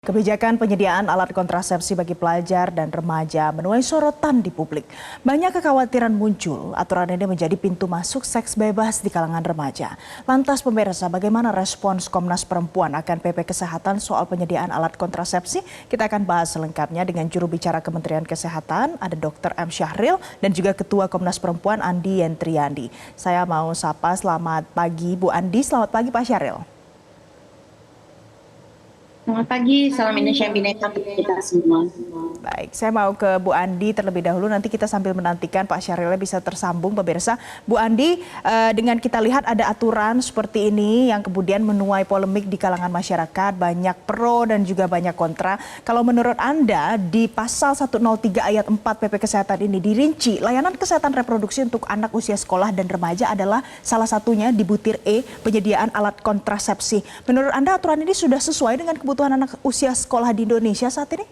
Kebijakan penyediaan alat kontrasepsi bagi pelajar dan remaja menuai sorotan di publik. Banyak kekhawatiran muncul, aturan ini menjadi pintu masuk seks bebas di kalangan remaja. Lantas pemirsa, bagaimana respons Komnas Perempuan akan PP Kesehatan soal penyediaan alat kontrasepsi? Kita akan bahas selengkapnya dengan juru bicara Kementerian Kesehatan, ada Dr. M. Syahril, dan juga Ketua Komnas Perempuan Andi Yentriandi. Saya mau sapa, selamat pagi Bu Andi, selamat pagi Pak Syahril. Selamat pagi, salam Indonesia Bineka untuk kita semua. Baik, saya mau ke Bu Andi terlebih dahulu, nanti kita sambil menantikan Pak Syahrilnya bisa tersambung pemirsa. Bu Andi, dengan kita lihat ada aturan seperti ini yang kemudian menuai polemik di kalangan masyarakat, banyak pro dan juga banyak kontra. Kalau menurut Anda di pasal 103 ayat 4 PP Kesehatan ini dirinci, layanan kesehatan reproduksi untuk anak usia sekolah dan remaja adalah salah satunya di butir E, penyediaan alat kontrasepsi. Menurut Anda aturan ini sudah sesuai dengan kebutuhan anak usia sekolah di Indonesia saat ini?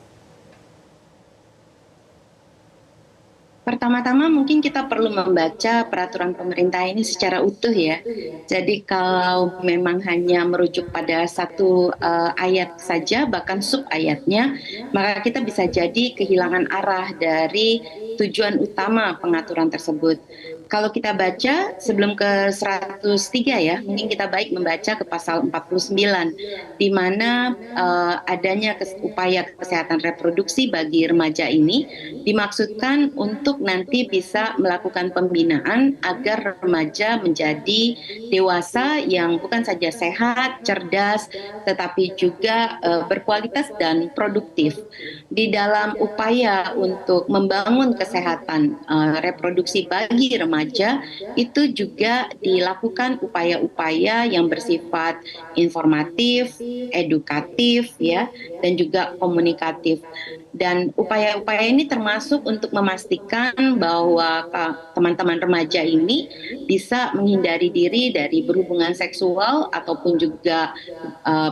Pertama-tama mungkin kita perlu membaca peraturan pemerintah ini secara utuh ya. Jadi kalau memang hanya merujuk pada satu ayat saja, bahkan sub ayatnya, maka kita bisa jadi kehilangan arah dari tujuan utama pengaturan tersebut. Kalau kita baca sebelum ke 103 ya, mungkin kita baik membaca ke pasal 49, di mana adanya upaya kesehatan reproduksi bagi remaja ini dimaksudkan untuk nanti bisa melakukan pembinaan agar remaja menjadi dewasa yang bukan saja sehat, cerdas, tetapi juga berkualitas dan produktif. Di dalam upaya untuk membangun kesehatan reproduksi bagi remaja, itu juga dilakukan upaya-upaya yang bersifat informatif, edukatif, ya, dan juga komunikatif. Dan upaya-upaya ini termasuk untuk memastikan bahwa teman-teman remaja ini bisa menghindari diri dari berhubungan seksual ataupun juga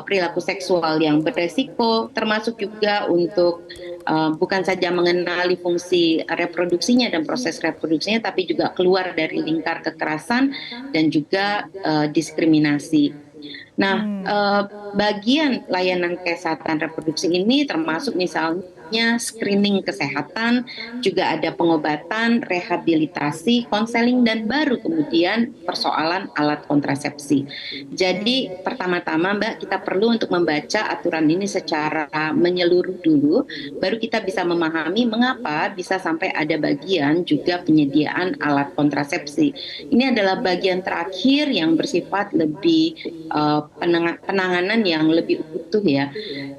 perilaku seksual yang beresiko, termasuk juga untuk bukan saja mengenali fungsi reproduksinya dan proses reproduksinya, tapi juga keluar dari lingkar kekerasan dan juga diskriminasi. Nah, bagian layanan kesehatan reproduksi ini termasuk misalnya screening kesehatan, juga ada pengobatan, rehabilitasi, konseling, dan baru kemudian persoalan alat kontrasepsi. Jadi pertama-tama Mbak, kita perlu untuk membaca aturan ini secara menyeluruh dulu, baru kita bisa memahami mengapa bisa sampai ada bagian juga penyediaan alat kontrasepsi. Ini adalah bagian terakhir yang bersifat lebih penanganan yang lebih utuh ya.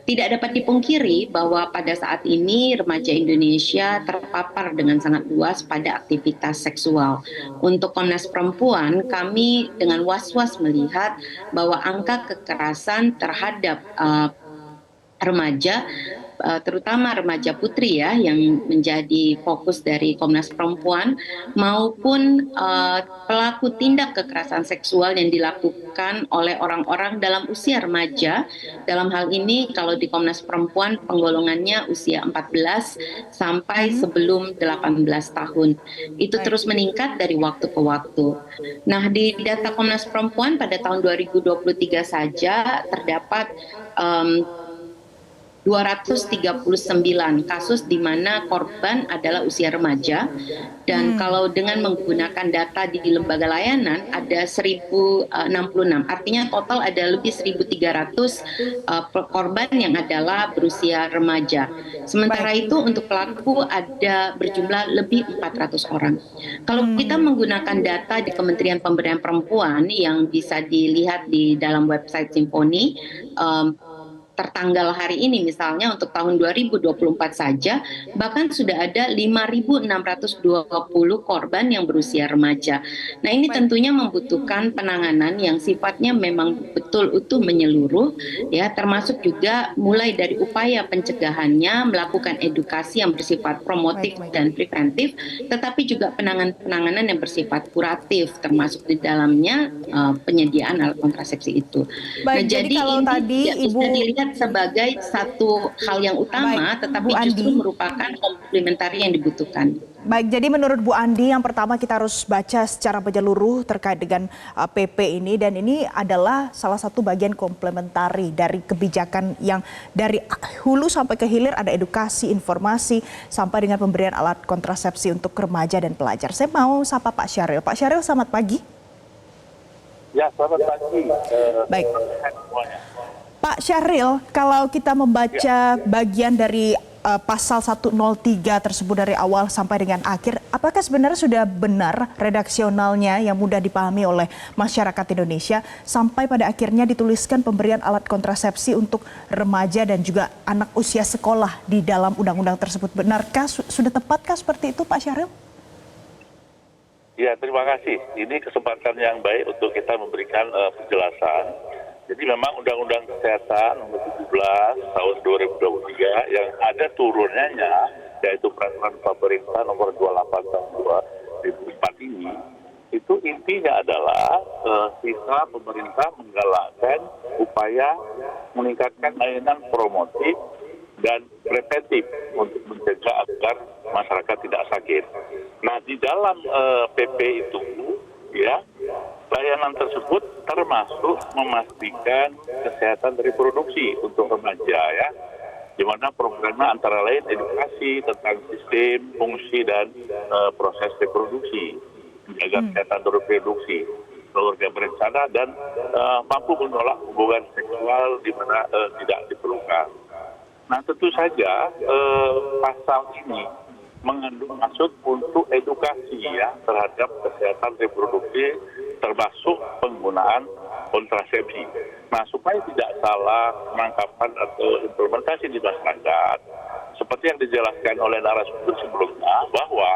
Tidak dapat dipungkiri bahwa pada saat ini remaja Indonesia terpapar dengan sangat luas pada aktivitas seksual. Untuk Komnas Perempuan, kami dengan was-was melihat bahwa angka kekerasan terhadap remaja, terutama remaja putri ya, yang menjadi fokus dari Komnas Perempuan, maupun pelaku tindak kekerasan seksual yang dilakukan oleh orang-orang dalam usia remaja. Dalam hal ini kalau di Komnas Perempuan penggolongannya usia 14 sampai sebelum 18 tahun. Itu terus meningkat dari waktu ke waktu. Nah, di data Komnas Perempuan pada tahun 2023 saja terdapat 239 kasus di mana korban adalah usia remaja, dan kalau dengan menggunakan data di lembaga layanan ada 1066, artinya total ada lebih 1300 korban yang adalah berusia remaja. Sementara itu untuk pelaku ada berjumlah lebih 400 orang. Kalau kita menggunakan data di Kementerian Pemberdayaan Perempuan yang bisa dilihat di dalam website Simponi, tertanggal hari ini misalnya untuk tahun 2024 saja, bahkan sudah ada 5.620 korban yang berusia remaja. Nah, ini tentunya membutuhkan penanganan yang sifatnya memang betul utuh menyeluruh, ya, termasuk juga mulai dari upaya pencegahannya, melakukan edukasi yang bersifat promotif dan preventif, tetapi juga penanganan yang bersifat kuratif, termasuk di dalamnya penyediaan alat kontrasepsi itu. Baik, nah, jadi kalau ini tadi Ibu bisa dilihat sebagai satu hal yang utama, tetapi justru merupakan komplementari yang dibutuhkan. Baik, jadi menurut Bu Andi yang pertama kita harus baca secara menyeluruh terkait dengan PP ini dan ini adalah salah satu bagian komplementari dari kebijakan yang dari hulu sampai ke hilir ada edukasi, informasi sampai dengan pemberian alat kontrasepsi untuk remaja dan pelajar. Saya mau sapa Pak Syahril. Pak Syahril, selamat pagi. Ya, selamat pagi. Baik. Pak Syahril, kalau kita membaca bagian dari pasal 103 tersebut dari awal sampai dengan akhir, apakah sebenarnya sudah benar redaksionalnya yang mudah dipahami oleh masyarakat Indonesia sampai pada akhirnya dituliskan pemberian alat kontrasepsi untuk remaja dan juga anak usia sekolah di dalam undang-undang tersebut? Benarkah, sudah tepatkah seperti itu Pak Syahril? Ya, terima kasih. Ini kesempatan yang baik untuk kita memberikan penjelasan. Jadi memang Undang-Undang Kesehatan nomor 17 tahun 2023 yang ada turunannya, yaitu peraturan pemerintah nomor 28 tahun 2004 ini, itu intinya adalah sisa pemerintah menggalakkan upaya meningkatkan layanan promotif dan preventif untuk mencegah agar masyarakat tidak sakit. Nah, di dalam PP itu, ya, layanan tersebut termasuk memastikan kesehatan reproduksi untuk remaja, ya, di mana programnya antara lain edukasi tentang sistem, fungsi dan proses reproduksi, menjaga kesehatan reproduksi, keluarga berencana dan mampu menolak hubungan seksual di mana tidak diperlukan. Nah, tentu saja pasal ini mengandung maksud untuk edukasi, ya, terhadap kesehatan reproduksi termasuk penggunaan kontrasepsi. Nah, supaya tidak salah penangkapan atau implementasi di masyarakat, seperti yang dijelaskan oleh narasumber sebelumnya, bahwa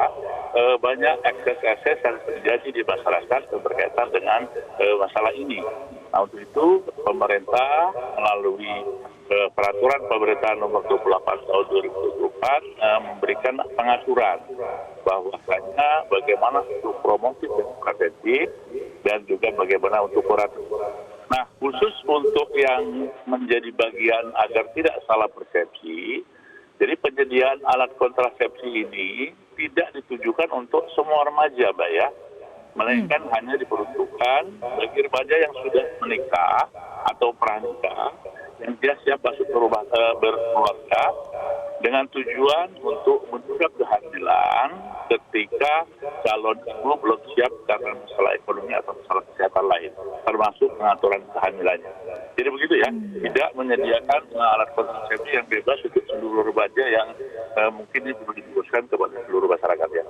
banyak ekses-ekses yang terjadi di masyarakat berkaitan dengan masalah ini. Nah, untuk itu pemerintah melalui peraturan pemerintah nomor 28 tahun 2024 memberikan pengaturan bahwasanya bagaimana untuk promotif dan preventif dan juga bagaimana untuk kuratif. Nah, khusus untuk yang menjadi bagian agar tidak salah persepsi, jadi penyediaan alat kontrasepsi ini tidak ditujukan untuk semua remaja, Mbak, ya, melainkan hanya diperuntukkan bagi remaja yang sudah menikah atau pranikah yang dia siap masuk ke rumah berkeluarga dengan tujuan untuk menunda kehamilan ketika calon ibu belum siap karena masalah ekonomi atau masalah kesehatan lain, termasuk pengaturan kehamilannya. Jadi begitu, ya, tidak menyediakan alat kontrasepsi yang bebas untuk seluruh remaja yang mungkin ini perlu diteruskan kepada seluruh masyarakat, ya.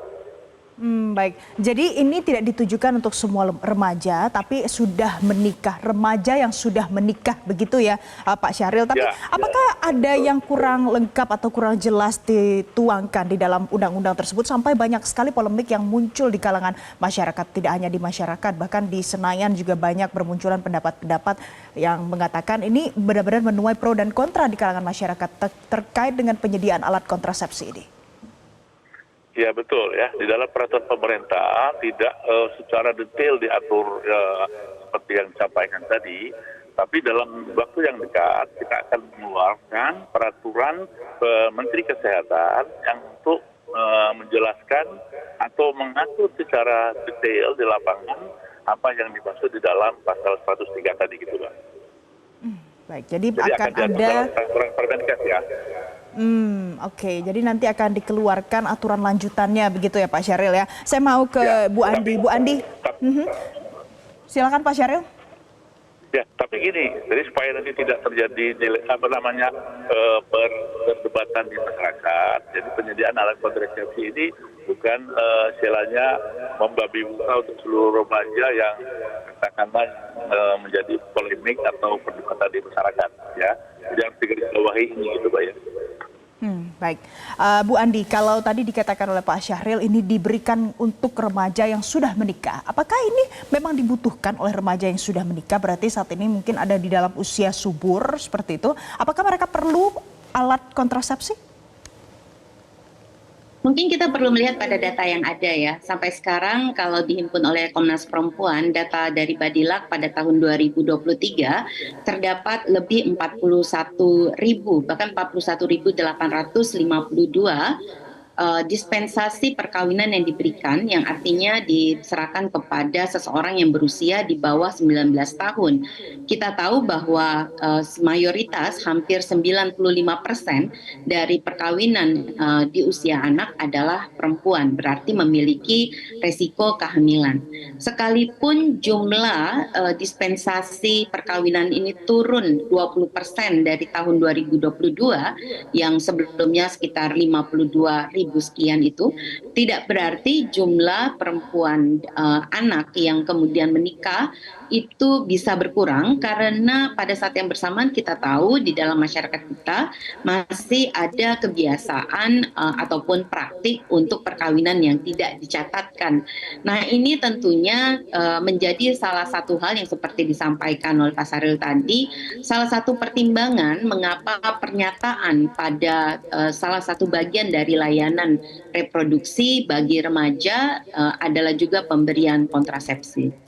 Baik, jadi ini tidak ditujukan untuk semua remaja, tapi sudah menikah, remaja yang sudah menikah, begitu ya Pak Syahril. Tapi apakah ada yang kurang lengkap atau kurang jelas dituangkan di dalam undang-undang tersebut sampai banyak sekali polemik yang muncul di kalangan masyarakat, tidak hanya di masyarakat, bahkan di Senayan juga banyak bermunculan pendapat-pendapat yang mengatakan ini benar-benar menuai pro dan kontra di kalangan masyarakat terkait dengan penyediaan alat kontrasepsi ini. Ya, betul, ya. Di dalam peraturan pemerintah tidak secara detail diatur seperti yang disampaikan tadi, tapi dalam waktu yang dekat kita akan mengeluarkan peraturan Menteri Kesehatan yang untuk menjelaskan atau mengatur secara detail di lapangan apa yang dimaksud di dalam pasal 103 tadi, gitu, Pak. Baik, jadi akan ada peraturan Permenkes, ya. Oke, jadi nanti akan dikeluarkan aturan lanjutannya, begitu ya Pak Syahril, ya. Saya mau ke Bu Andi. Bu Andi, silakan Pak Syahril. Ya, tapi gini, jadi supaya nanti tidak terjadi perdebatan di masyarakat, jadi penyediaan alat kontrasepsi ini bukan istilahnya membabi buta untuk seluruh remaja yang katakanlah menjadi polemik atau perdebatan di masyarakat, ya. Jadi harus digarisbawahi ini, gitu, Pak, ya. Baik, Bu Andi, kalau tadi dikatakan oleh Pak Syahril ini diberikan untuk remaja yang sudah menikah, apakah ini memang dibutuhkan oleh remaja yang sudah menikah? Berarti saat ini mungkin ada di dalam usia subur seperti itu. Apakah mereka perlu alat kontrasepsi? Mungkin kita perlu melihat pada data yang ada, ya. Sampai sekarang kalau dihimpun oleh Komnas Perempuan, data dari Badilak pada tahun 2023 terdapat lebih 41.000, bahkan 41.852 dispensasi perkawinan yang diberikan, yang artinya diserahkan kepada seseorang yang berusia di bawah 19 tahun. Kita tahu bahwa mayoritas hampir 95% dari perkawinan di usia anak adalah perempuan, berarti memiliki resiko kehamilan. Sekalipun jumlah dispensasi perkawinan ini turun 20% dari tahun 2022 yang sebelumnya sekitar 52.000 sekian itu, tidak berarti jumlah perempuan anak yang kemudian menikah itu bisa berkurang, karena pada saat yang bersamaan kita tahu di dalam masyarakat kita masih ada kebiasaan ataupun praktik untuk perkawinan yang tidak dicatatkan. Nah, ini tentunya menjadi salah satu hal yang seperti disampaikan oleh Pak Syahril tadi, salah satu pertimbangan mengapa pernyataan pada salah satu bagian dari layanan reproduksi bagi remaja adalah juga pemberian kontrasepsi.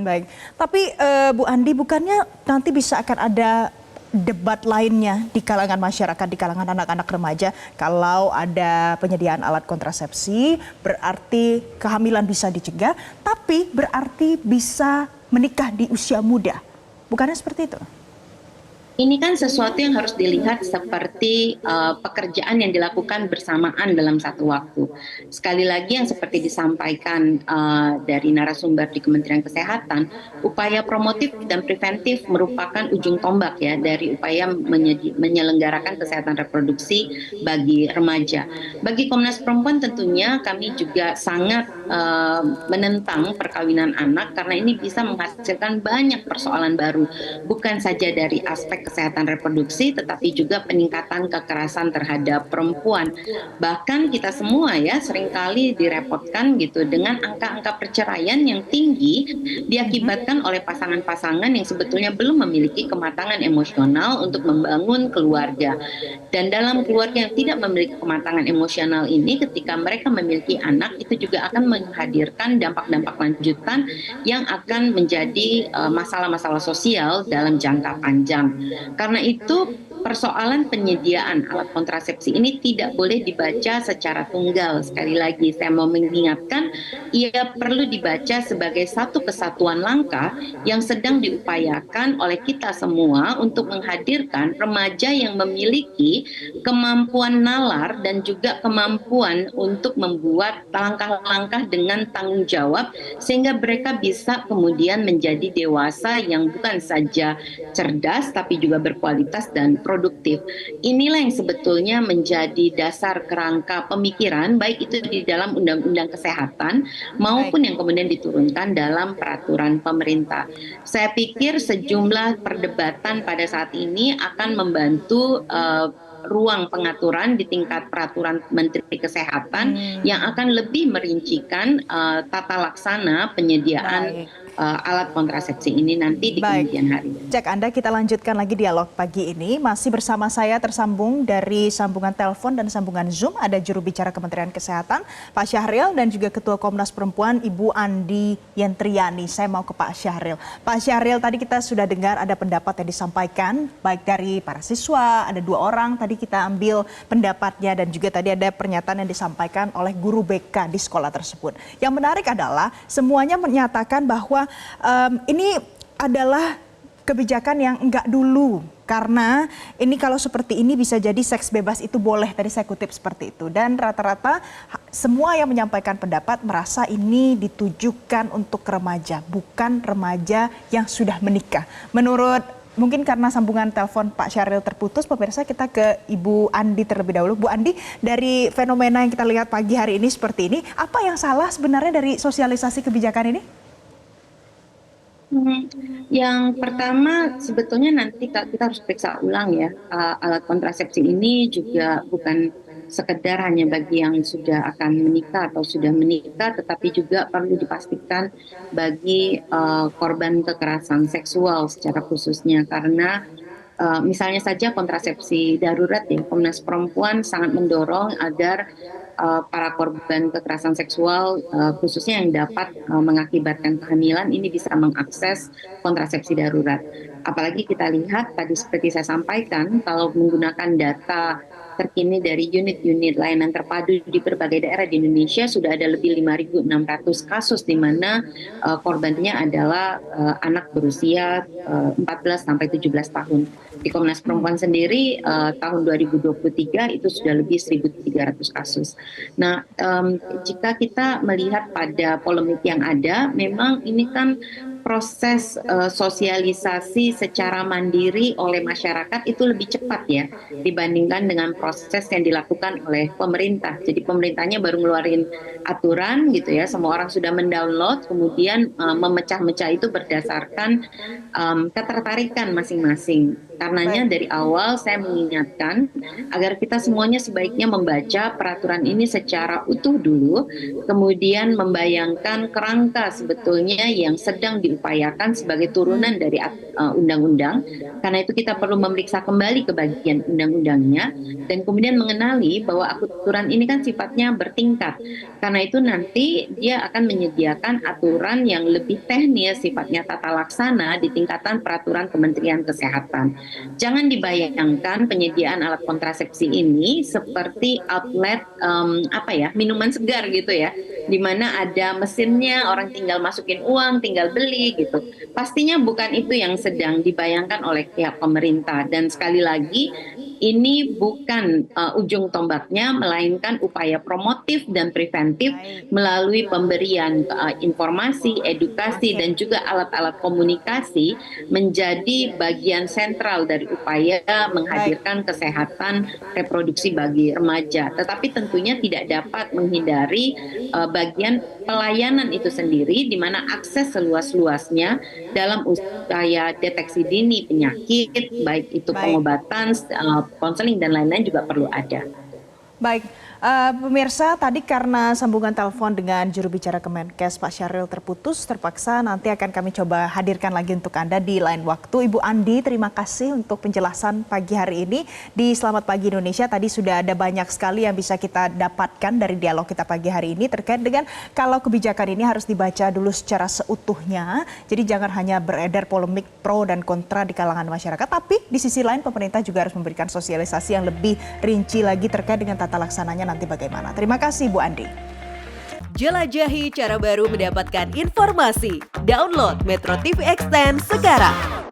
Baik. Tapi Bu Andi, bukannya nanti bisa akan ada debat lainnya di kalangan masyarakat, di kalangan anak-anak remaja, kalau ada penyediaan alat kontrasepsi, berarti kehamilan bisa dicegah, tapi berarti bisa menikah di usia muda. Bukannya seperti itu? Ini kan sesuatu yang harus dilihat seperti pekerjaan yang dilakukan bersamaan dalam satu waktu. Sekali lagi yang seperti disampaikan dari narasumber di Kementerian Kesehatan, upaya promotif dan preventif merupakan ujung tombak ya dari upaya menyelenggarakan kesehatan reproduksi bagi remaja. Bagi Komnas Perempuan tentunya kami juga sangat menentang perkawinan anak, karena ini bisa menghasilkan banyak persoalan baru, bukan saja dari aspek kesehatan reproduksi, tetapi juga peningkatan kekerasan terhadap perempuan. Bahkan kita semua ya seringkali direpotkan gitu dengan angka-angka perceraian yang tinggi diakibatkan oleh pasangan-pasangan yang sebetulnya belum memiliki kematangan emosional untuk membangun keluarga. Dan dalam keluarga yang tidak memiliki kematangan emosional ini, ketika mereka memiliki anak, itu juga akan menghadirkan dampak-dampak lanjutan yang akan menjadi masalah-masalah sosial dalam jangka panjang. Karena itu persoalan penyediaan alat kontrasepsi ini tidak boleh dibaca secara tunggal. Sekali lagi saya mau mengingatkan, ia perlu dibaca sebagai satu kesatuan langkah yang sedang diupayakan oleh kita semua untuk menghadirkan remaja yang memiliki kemampuan nalar dan juga kemampuan untuk membuat langkah-langkah dengan tanggung jawab, sehingga mereka bisa kemudian menjadi dewasa yang bukan saja cerdas tapi juga berkualitas dan produktif. Inilah yang sebetulnya menjadi dasar kerangka pemikiran, baik itu di dalam undang-undang kesehatan maupun yang kemudian diturunkan dalam peraturan pemerintah. Saya pikir sejumlah perdebatan pada saat ini akan membantu ruang pengaturan di tingkat peraturan Menteri Kesehatan yang akan lebih merincikan tata laksana penyediaan alat kontrasepsi ini nanti di kemudian hari. Cek Anda, kita lanjutkan lagi dialog pagi ini. Masih bersama saya tersambung dari sambungan telepon dan sambungan Zoom. Ada juru bicara Kementerian Kesehatan, Pak Syahril, dan juga Ketua Komnas Perempuan, Ibu Andi Yentriani. Saya mau ke Pak Syahril. Pak Syahril, tadi kita sudah dengar ada pendapat yang disampaikan, baik dari para siswa, ada 2 orang, tadi kita ambil pendapatnya, dan juga tadi ada pernyataan yang disampaikan oleh guru BK di sekolah tersebut. Yang menarik adalah semuanya menyatakan bahwa ini adalah kebijakan yang enggak dulu, karena ini kalau seperti ini bisa jadi seks bebas itu boleh, tadi saya kutip seperti itu. Dan rata-rata semua yang menyampaikan pendapat merasa ini ditujukan untuk remaja, bukan remaja yang sudah menikah. Menurut, mungkin karena sambungan telepon Pak Syahril terputus, pemirsa, kita ke Ibu Andi terlebih dahulu. Bu Andi, dari fenomena yang kita lihat pagi hari ini seperti ini, apa yang salah sebenarnya dari sosialisasi kebijakan ini? Yang pertama sebetulnya nanti kita harus periksa ulang ya, alat kontrasepsi ini juga bukan sekedar hanya bagi yang sudah akan menikah atau sudah menikah, tetapi juga perlu dipastikan bagi korban kekerasan seksual secara khususnya, karena misalnya saja kontrasepsi darurat ya, Komnas Perempuan sangat mendorong agar para korban kekerasan seksual khususnya yang dapat mengakibatkan kehamilan ini bisa mengakses kontrasepsi darurat. Apalagi kita lihat tadi seperti saya sampaikan, kalau menggunakan data terkini dari unit-unit layanan terpadu di berbagai daerah di Indonesia sudah ada lebih 5.600 kasus di mana korbannya adalah anak berusia 14 sampai 17 tahun. Di Komnas Perempuan sendiri tahun 2023 itu sudah lebih 1.300 kasus. Nah, jika kita melihat pada polemik yang ada, memang ini kan proses sosialisasi secara mandiri oleh masyarakat itu lebih cepat ya dibandingkan dengan proses yang dilakukan oleh pemerintah. Jadi pemerintahnya baru ngeluarin aturan gitu ya, semua orang sudah mendownload, kemudian memecah-mecah itu berdasarkan ketertarikan masing-masing. Karenanya dari awal saya mengingatkan agar kita semuanya sebaiknya membaca peraturan ini secara utuh dulu, kemudian membayangkan kerangka sebetulnya yang sedang diupayakan sebagai turunan dari undang-undang. Karena itu kita perlu memeriksa kembali ke bagian undang-undangnya dan kemudian mengenali bahwa aturan ini kan sifatnya bertingkat. Karena itu nanti dia akan menyediakan aturan yang lebih teknis, sifatnya tata laksana di tingkatan peraturan Kementerian Kesehatan. Jangan dibayangkan penyediaan alat kontrasepsi ini seperti outlet minuman segar gitu ya, di mana ada mesinnya, orang tinggal masukin uang, tinggal beli gitu. Pastinya bukan itu yang sedang dibayangkan oleh pihak pemerintah. Dan sekali lagi, ini bukan ujung tombaknya, melainkan upaya promotif dan preventif melalui pemberian informasi, edukasi, dan juga alat-alat komunikasi menjadi bagian sentral dari upaya menghadirkan kesehatan reproduksi bagi remaja. Tetapi tentunya tidak dapat menghindari bagian pelayanan itu sendiri, di mana akses seluas-luasnya dalam upaya deteksi dini penyakit, baik itu pengobatan, konseling dan lain-lain juga perlu ada. Baik, pemirsa, tadi karena sambungan telepon dengan juru bicara Kemenkes Pak Syahril terputus, terpaksa nanti akan kami coba hadirkan lagi untuk Anda di lain waktu. Ibu Andi, terima kasih untuk penjelasan pagi hari ini di Selamat Pagi Indonesia. Tadi sudah ada banyak sekali yang bisa kita dapatkan dari dialog kita pagi hari ini terkait dengan kalau kebijakan ini harus dibaca dulu secara seutuhnya. Jadi jangan hanya beredar polemik pro dan kontra di kalangan masyarakat, tapi di sisi lain pemerintah juga harus memberikan sosialisasi yang lebih rinci lagi terkait dengan tata laksananya nanti bagaimana. Terima kasih Bu Andi. Jelajahi cara baru mendapatkan informasi. Download Metro TV Extend sekarang.